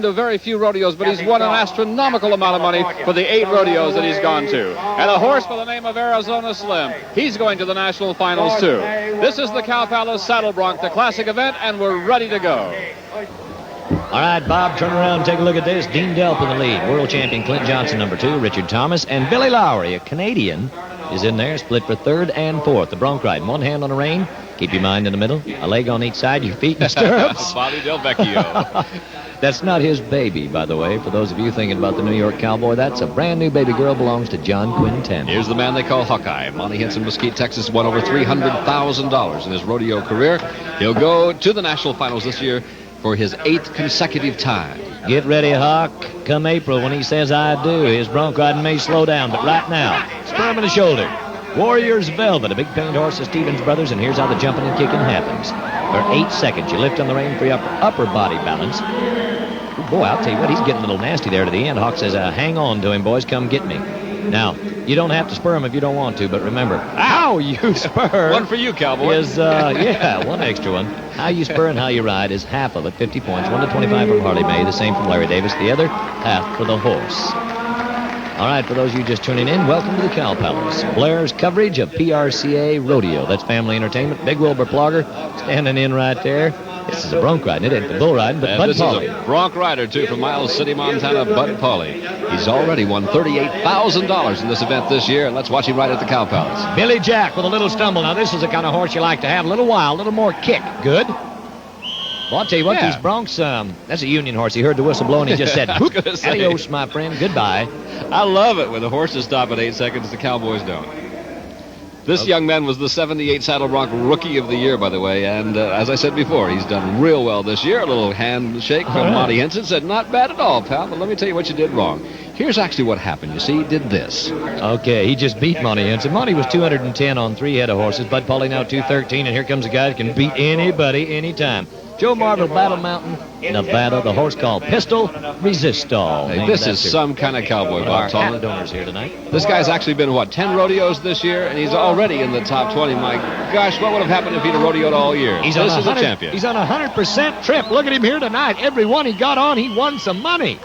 to very few rodeos, but he's won an astronomical amount of money for the 8 rodeos that he's gone to. And a horse by the name of Arizona Slim, he's going to the national finals too. This is the Cow Palace Saddle Bronc, the classic event, and we're ready to go. All right, Bob, turn around and take a look at this. Dean Delp in the lead. World champion Clint Johnson, number 2. Richard Thomas. And Billy Lowry, a Canadian, is in there, split for 3rd and 4th. The Bronc ride. One hand on the rein. Keep your mind in the middle. A leg on each side. Your feet in the stirrups. Bobby Del Vecchio. That's not his baby, by the way. For those of you thinking about the New York Cowboy, that's a brand new baby girl, belongs to John Quinten. Here's the man they call Hawkeye. Monty Henson, Mesquite, Texas, won over $300,000 in his rodeo career. He'll go to the national finals this year for his 8th consecutive time. Get ready, Hawk. Come April, when he says I do, his bronc riding may slow down, but right now, spur him in the shoulder. Warriors Velvet, a big paint horse of Stevens Brothers, and here's how the jumping and kicking happens. For 8 seconds, you lift on the rein for your upper body balance. Oh, boy, I'll tell you what, he's getting a little nasty there to the end. Hawk says, hang on to him, boys, come get me. Now, you don't have to spur him if you don't want to, but remember, how you spur... One for you, Cowboy. ...is, yeah, one extra one. How you spur and how you ride is half of it, 50 points. 1 to 25 from Harley May, the same from Larry Davis. The other, half for the horse. All right, for those of you just tuning in, welcome to the Cow Palace. Blair's coverage of PRCA Rodeo. That's family entertainment. Big Wilbur Plogger standing in right there. This is a bronc riding. It ain't the bull riding, but Bud Pauley. This is a bronc rider, too, from Miles City, Montana, Bud Pauley. He's already won $38,000 in this event this year, and let's watch him ride at the Cow Palace. Billy Jack with a little stumble. Now, this is the kind of horse you like to have. A little wild, a little more kick. Good. Well, I'll tell you what, these broncs, that's a union horse. He heard the whistle blow, and he just said, adios, my friend, goodbye. I love it when the horses stop at 8 seconds, the Cowboys don't. This young man was the 78 Saddle Bronc Rookie of the Year, by the way, and as I said before, he's done real well this year. A little handshake from Monty Henson, said, not bad at all, pal, but let me tell you what you did wrong. Here's actually what happened. You see, he did this. Okay, he just beat Monty Henson. Monty was 210 on 3 head of horses. Bud Pauley now 213, and here comes a guy that can beat anybody, anytime. Joe Marvell, Battle Mountain, Nevada, the horse called Pistol Resistol. Hey, this is some kind of cowboy, Bob Tallman. Donors here tonight. This guy's actually been, 10 rodeos this year, and he's already in the top 20. My gosh, what would have happened if he'd have rodeoed all year? This is a champion. He's on a 100% trip. Look at him here tonight. Every one he got on, he won some money.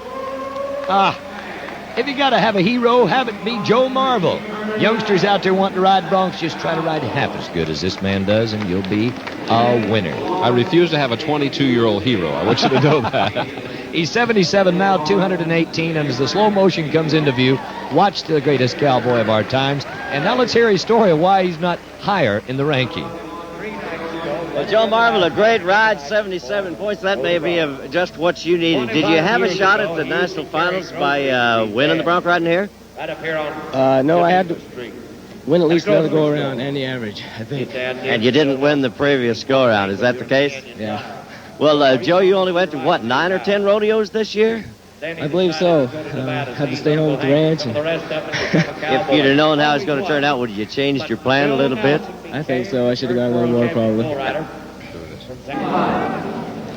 If you got to have a hero, have it be Joe Marvell. Youngsters out there wanting to ride broncs, just try to ride half as good as this man does, and you'll be a winner. I refuse to have a 22-year-old hero. I want you to know that. He's 77 now, 218, and as the slow motion comes into view, watch the greatest cowboy of our times. And now let's hear his story of why he's not higher in the ranking. Well, Joe Marvell, a great ride, 77 points. That may be just what you needed. Did you have a shot at the national finals by winning the bronc riding here? No, I had to win at least another go-around and the average, I think. And you didn't win the previous go-around. Is that the case? Yeah. Well, Joe, you only went to, 9 or 10 rodeos this year? I believe so. Had to stay home with the ranch. And if you'd have known how it's going to turn out, would you changed your plan a little bit? I think so. I should have gone a little more, probably.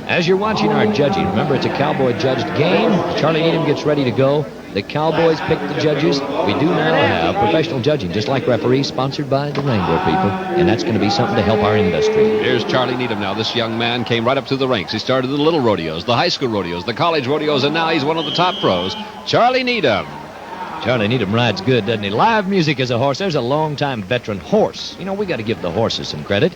As you're watching our judging, remember it's a cowboy-judged game. Charlie Needham gets ready to go. The Cowboys pick the judges. We do now have professional judging, just like referees, sponsored by the Wrangler people, and that's going to be something to help our industry. Here's Charlie Needham now. This young man came right up through the ranks. He started the little rodeos, the high school rodeos, the college rodeos, and now he's one of the top pros. Charlie Needham. Charlie Needham rides good, doesn't he? Live music as a horse. There's a long-time veteran horse. You know, we got to give the horses some credit.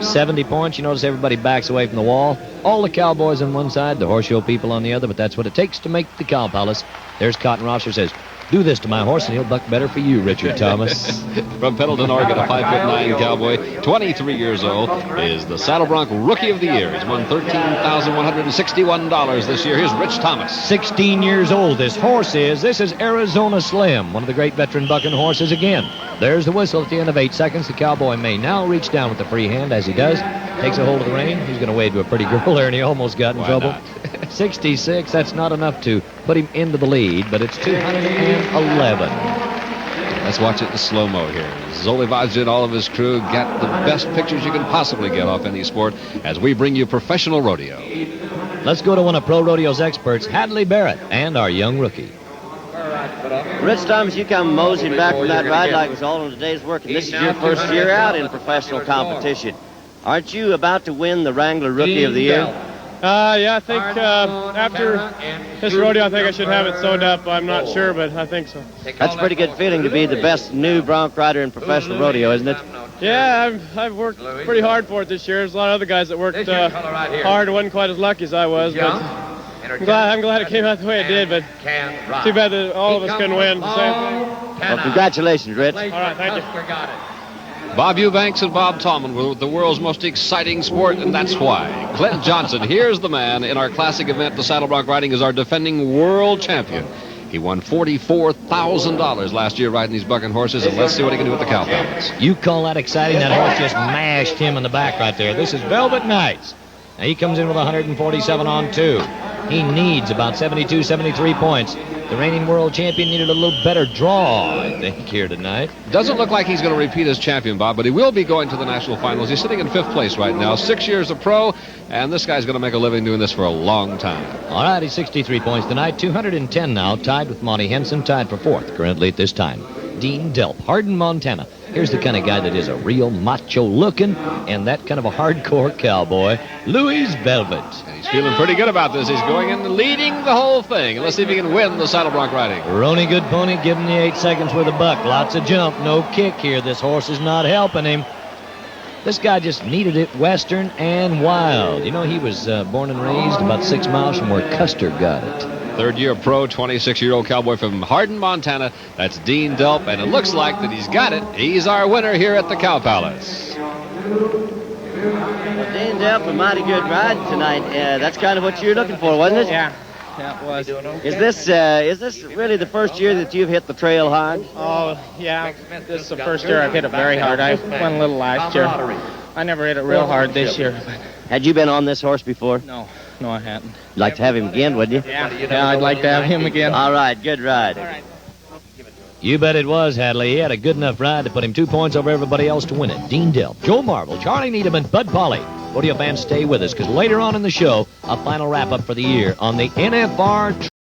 70 points. You notice everybody backs away from the wall. All the Cowboys on one side, the horse show people on the other, but that's what it takes to make the Cow Palace. There's Cotton Rosser says, do this to my horse and he'll buck better for you, Richard Thomas. From Pendleton, Oregon, a 5'9" cowboy, 23 years old, is the Saddle Bronc Rookie of the Year. He's won $13,161 this year. Here's Rich Thomas. 16 years old this horse is. This is Arizona Slim, one of the great veteran bucking horses again. There's the whistle at the end of 8 seconds. The cowboy may now reach down with the free hand. As he does, takes a hold of the rein. He's going to wade to a pretty girl there, and he almost got in trouble. 66, that's not enough to put him into the lead, but it's 211. Let's watch it in slow-mo here. Zoli Vazda and all of his crew get the best pictures you can possibly get off any sport as we bring you professional rodeo. Let's go to one of Pro Rodeo's experts, Hadley Barrett, and our young rookie. Rich Thomas, you come moseying back from that ride like it was all in a day's work, and this is your first year out in professional competition. Aren't you about to win the Wrangler Rookie of the Year? Yeah, I think after this rodeo, I think I should have it sewed up. I'm not sure, but I think so. That's a pretty good feeling to be the best new bronc rider in professional rodeo, isn't it? Yeah, I've worked pretty hard for it this year. There's a lot of other guys that worked hard and wasn't quite as lucky as I was, but I'm glad it came out the way it did, but too bad that all of us couldn't win. Well, congratulations, Rich. All right, thank you. Bob Eubanks and Bob Tallman were the world's most exciting sport, and that's why. Clint Johnson, here's the man in our classic event, the saddle bronc riding, is our defending world champion. He won $44,000 last year riding these bucking horses, and let's see what he can do with the cow palace. You call that exciting? That horse just mashed him in the back right there. This is Velvet Knights. Now he comes in with 147 on 2. He needs about 72, 73 points. The reigning world champion needed a little better draw, I think, here tonight. Doesn't look like he's going to repeat as champion, Bob, but he will be going to the national finals. He's sitting in 5th place right now, 6 years a pro, and this guy's going to make a living doing this for a long time. All right, he's 63 points tonight, 210 now, tied with Monty Henson, tied for 4th currently at this time. Dean Delp, Hardin, Montana. Here's the kind of guy that is a real macho-looking and that kind of a hardcore cowboy, Louis Velvet. And he's feeling pretty good about this. He's going in and leading the whole thing. Let's see if he can win the saddle bronc riding. Rony Good Pony giving you 8 seconds with a buck. Lots of jump, no kick here. This horse is not helping him. This guy just needed it western and wild. You know, he was born and raised about 6 miles from where Custer got it. 3rd year pro, 26-year-old cowboy from Hardin, Montana. That's Dean Delp, and it looks like that he's got it. He's our winner here at the Cow Palace. Well, Dean Delp, a mighty good ride tonight. That's kind of what you were looking for, wasn't it? Yeah, it was. Is this really the first year that you've hit the trail hard? Oh, yeah. This is the first year I've hit it very hard. I went a little last year. I never hit it real hard this year. Had you been on this horse before? No, I hadn't. You'd like to have him again, wouldn't you? Yeah, I'd like to have him again. All right, good ride. All right. You bet it was, Hadley. He had a good enough ride to put him 2 points over everybody else to win it. Dean Delp, Joe Marvel, Charlie Needham, and Bud Polly. Rodeo fans, stay with us, because later on in the show, a final wrap-up for the year on the NFR